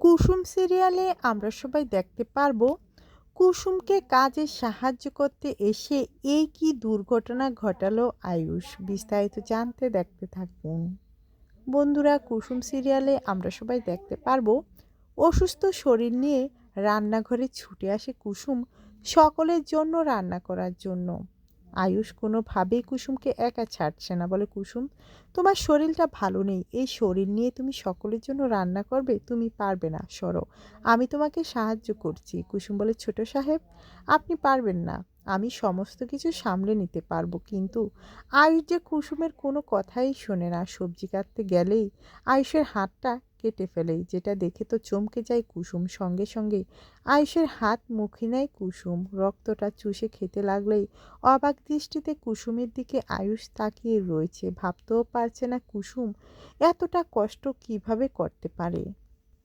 কুসুম সিরিয়ালে আমরা সবাই দেখতে পারবো কুসুমকে কাজে সাহায্য করতে এসে এই কি দুর্ঘটনা ঘটালো আয়ুষ। বিস্তারিত জানতে দেখতে থাকুন। বন্ধুরা, কুসুম সিরিয়ালে আমরা সবাই দেখতে পারবো অসুস্থ শরীর নিয়ে রান্নাঘরে ছুটে আসে কুসুম সকলের জন্য রান্না করার জন্য। আয়ুষ কোনোভাবেই কুসুমকে একা ছাড়ছে না। বলে, কুসুম, তোমার শরীরটা ভালো নেই, এই শরীর নিয়ে তুমি সকলের জন্য রান্না করবে? তুমি পারবে না, সরো, আমি তোমাকে সাহায্য করছি। কুসুম বলে, ছোট সাহেব, আপনি পারবেন না, আমি সমস্ত কিছু সামলে নিতে পারবো। কিন্তু আয়ুষ যে কুসুমের কোনো কথাই শোনে না। সবজি কাটতে গেলেই আয়ুষের হাতটা কেটে ফেলে, যেটা দেখে তো চমকে যায় কুসুম। সঙ্গে সঙ্গে আয়ুষের হাত মুখে নেয় কুসুম। রক্তটা চুষে খেতে লাগলেই অবাক দৃষ্টিতে কুসুমের দিকে আয়ুষ তাকিয়ে রয়েছে। ভাবতেও পারছে না কুসুম এতটা কষ্ট কিভাবে করতে পারে।